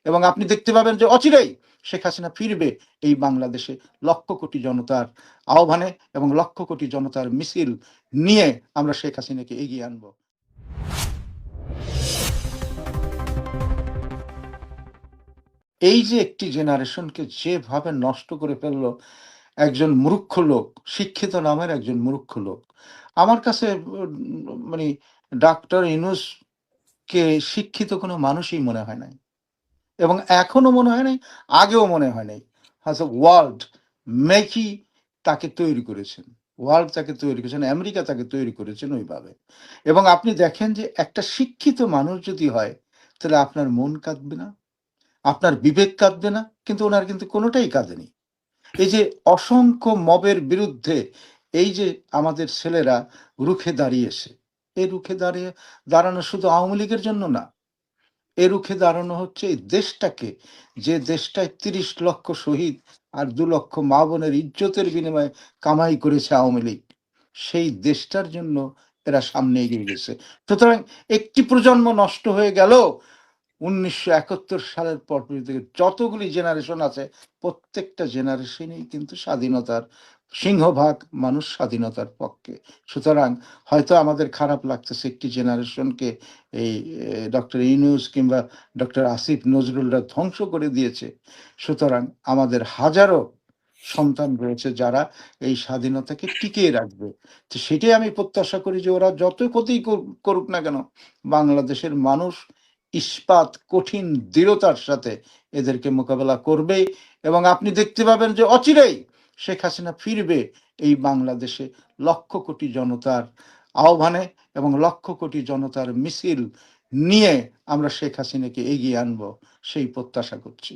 এবং আপনি দেখতে পাবেন যে অচিরেই শেখ হাসিনা ফিরবে এই বাংলাদেশে লক্ষ কোটি জনতার আহ্বানে এবং লক্ষ কোটি জনতার মিছিল নিয়ে আমরা শেখ হাসিনাকে এগিয়ে আনবো। এই যে একটি জেনারেশনকে যেভাবে নষ্ট করে ফেললো একজন মূর্খ লোক, শিক্ষিত নামের একজন মূর্খ লোক। আমার কাছে মানে ডক্টর ইউনূসকে শিক্ষিত কোনো মানুষই মনে হয় নাই। এবং এখনো মনে হয় নাই, আগেও মনে হয় নাই। হয়তো ওয়ার্ল্ড মেকি তাকে তৈরি করেছেন। ওয়ার্ল্ড তাকে তৈরি করেছেন, আমেরিকা তাকে তৈরি করেছেন ওইভাবে। এবং আপনি দেখেন যে একটা শিক্ষিত মানুষ যদি হয়, তাহলে আপনার মন কাঁদবে না, আপনার বিবেক কাঁদবে না, কিন্তু ওনার কিন্তু কোনোটাই কাঁদেনি। এই যে অসংখ্য মবের বিরুদ্ধে এই যে আমাদের ছেলেরা রুখে দাঁড়িয়েছে, এই রুখে দাঁড়ানো শুধু আওয়ামী লীগের জন্য না, এ রুখে দাঁড়ানো হচ্ছে এই দেশটাকে, যে দেশটায় ৩০ লক্ষ শহীদ আর ২ লক্ষ মা বোনের ইজ্জতের বিনিময়ে কামাই করেছে আওয়ামী লীগ, সেই দেশটার জন্য এরা সামনে এগিয়ে গেছে। সুতরাং একটি প্রজন্ম নষ্ট হয়ে গেল। ১৯৭১ সালের পর থেকে যতগুলি জেনারেশন আছে, প্রত্যেকটা জেনারেশনেই কিন্তু স্বাধীনতার সিংহভাগ মানুষ স্বাধীনতার পক্ষে। সুতরাং হয়তো আমাদের খারাপ লাগতেছে একটি জেনারেশনকে এই ডক্টর ইউনূস কিংবা ডক্টর আসিফ নজরুলরা ধ্বংস করে দিয়েছে। সুতরাং আমাদের হাজারো সন্তান রয়েছে যারা এই স্বাধীনতাকে টিকিয়ে রাখবে। তো সেটাই আমি প্রত্যাশা করি যে ওরা যতই ক্ষতিই করুক না কেন, বাংলাদেশের মানুষ ইস্পাত কঠিন দৃঢ়তার সাথে এদেরকে মোকাবেলা করবে। এবং আপনি দেখতে পাবেন যে অচিরেই শেখ হাসিনা ফিরবে এই বাংলাদেশে লক্ষ কোটি জনতার আহ্বানে এবং লক্ষ কোটি জনতার মিছিল নিয়ে আমরা শেখ হাসিনাকে এগিয়ে আনবো, সেই প্রত্যাশা করছি।